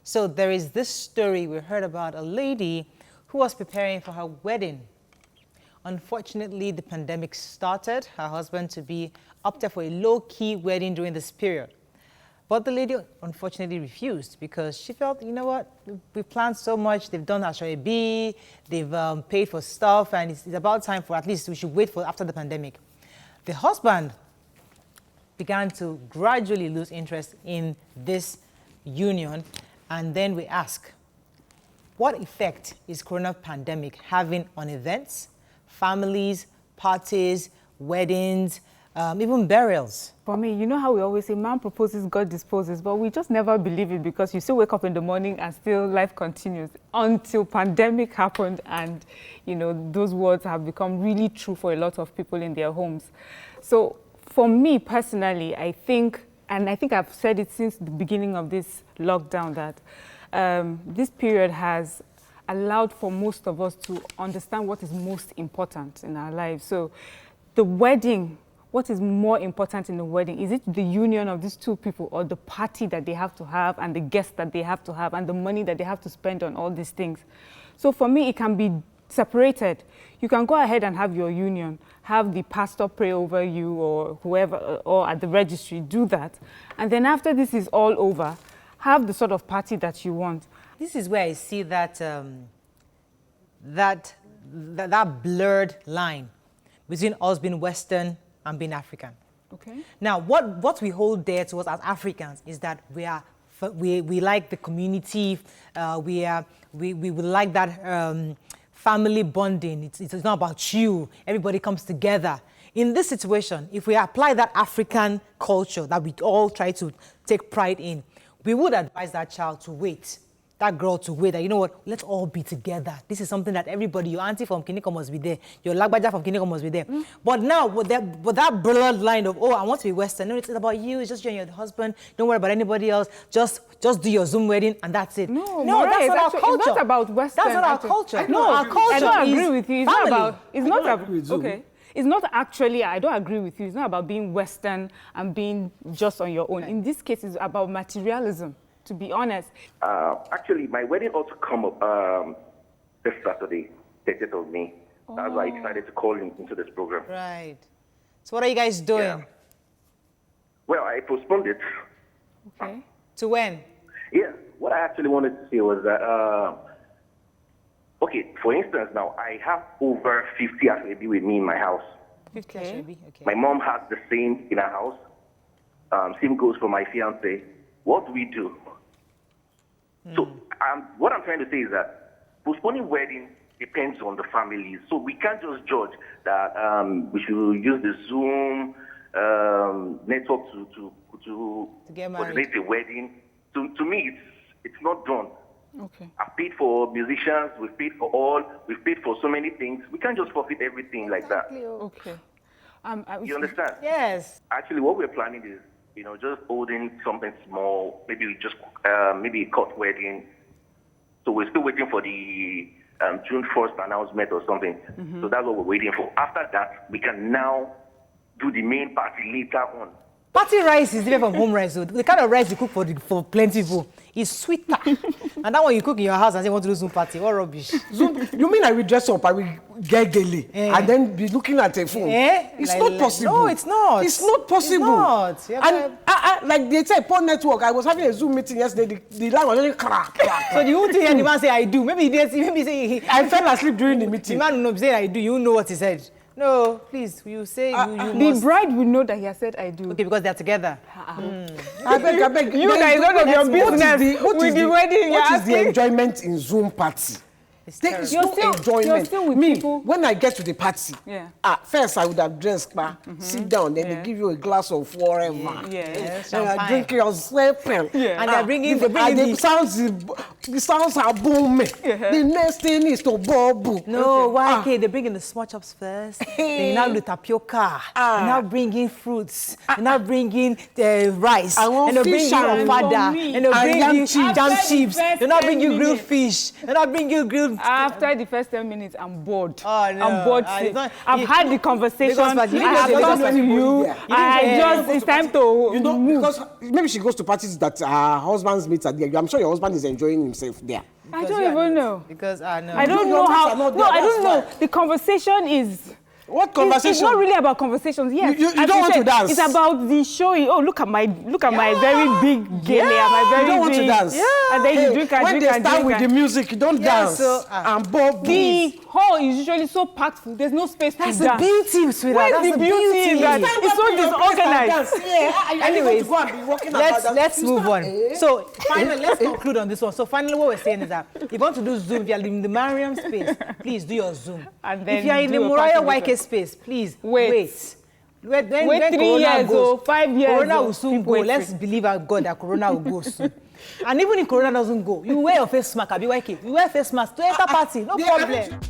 So there is this story we heard about a lady who was preparing for her wedding. Unfortunately, the pandemic started. Her husband-to-be opted for a low-key wedding during this period. But the lady unfortunately refused because she felt, you know what, we planned so much, they've done asoebi, they've paid for stuff, and it's about time for, at least we should wait for after the pandemic. The husband began to gradually lose interest in this union, and then we ask, what effect is corona pandemic having on events, families, parties, weddings, even burials? For me, you know how we always say, man proposes, God disposes, but we just never believe it because you still wake up in the morning and still life continues until pandemic happened and, you know, those words have become really true for a lot of people in their homes. So for me personally, I think I've said it since the beginning of this lockdown that this period has allowed for most of us to understand what is most important in our lives. So the wedding, what is more important in the wedding? Is it the union of these two people or the party that they have to have and the guests that they have to have and the money that they have to spend on all these things? So for me, it can be separated. You can go ahead and have your union, have the pastor pray over you or whoever, or at the registry, do that. And then after this is all over, have the sort of party that you want. This is where I see that, that blurred line between us being Western and being African. Okay. Now, what we hold dear to us as Africans is that we like the community, we like that family bonding. It's not about you. Everybody comes together. In this situation, if we apply that African culture that we all try to take pride in, we would advise that child to wait, that girl to wait, that, you know what, let's all be together. This is something that everybody, your auntie from Kiniko must be there, your Lagbaja from Kiniko must be there. But now, with that blurred line of, oh, I want to be Western, no, it's about you, it's just you and your husband, don't worry about anybody else, just do your Zoom wedding, and that's it. No, that's not our culture. It's not about Western. That's not our culture. No, our culture I don't agree with you. It's family. not about, it's not about, okay. It's not actually, I don't agree with you, it's not about being Western and being just on your own. In this case, it's about materialism. To be honest. Actually, my wedding also come up this Saturday, 30th of May. Oh. That's why I decided to call into this program. Right. So what are you guys doing? Yeah. Well, I postponed it. Okay. To when? Yeah. What I actually wanted to say was that, okay, for instance, now I have over 50 asoebi with me in my house. 50 asoebi, okay. My mom has the same in her house. Same goes for my fiance. What do we do? So what I'm trying to say is that postponing wedding depends on the families. So we can't just judge that we should use the Zoom network to coordinate a wedding. To me, it's not done. Okay. I've paid for musicians, we've paid for all, we've paid for so many things. We can't just forfeit everything like that. Okay. You understand? Yes. Actually, what we're planning is, you know, just holding something small, maybe just maybe a court wedding. So we're still waiting for the June 1st announcement or something. So that's what we're waiting for. After that, we can now do the main party later on. Party rice is different from home rice. So the kind of rice you cook for plenty people is sweeter. And that one you cook in your house and say you want to do Zoom party. What rubbish. Zoom, you mean I will dress up, I will get daily and then be looking at a phone? It's not possible. No, it's not. It's not possible. It's not. And like they say, Paul Network, I was having a Zoom meeting yesterday, the line was only crack. So you won't hear the man say, I do. Maybe he say, I fell asleep during the meeting. The man will not say, I do. You know what he said. No, please, you say you the must. bride will know that he has said I do. Okay, because they're together. I beg. You guys don't know your business with the wedding. What is the enjoyment in Zoom party? There is no enjoyment. You're still with people. When I get to the party, first I would have dressed, sit down, then they give you a glass of whatever. Yes, and I drink yourself. And they're bringing the sounds The sounds are booming. The next thing is to bubble. No, why? Okay, they bring in the small chops first. Then you now do tapioca. You now bring in fruits. You now bring in rice. And they bring you ofada. And they bring you jam chips. They now bring you grilled fish. They now bring you grilled. After the first 10 minutes, I'm bored. Oh, no. I'm bored. I've had the conversation. I have talked to you. It's time to move. Because maybe she goes to parties that her husband's mates are there. I'm sure your husband is enjoying himself there. I don't even know. Because I don't know how. No, I don't know. The conversation is. What conversation? It's not really about conversations. Yes, you don't want to dance. It's about the showing. Oh, look at my very big gele. My very you don't want to dance. Yeah. And then you drink and when drink and drink. When they start with the music, you don't dance. So, and Bob. The hall is usually so packed full. There's no space to dance. That's the beauty, sweetheart. Where's the beauty in that? It's so disorganized. Anyways, let's move on. So finally, let's conclude on this one. So finally, what we're saying is that if you want to do Zoom, if you're in the Mariam space, please do your Zoom. And then if you're in the Moriah YK space, please wait. When 3 years or 5 years. Corona will soon go. Let's believe our God that Corona will go soon. And even if Corona doesn't go, you wear your face mask. You wear face mask to enter party. No problem.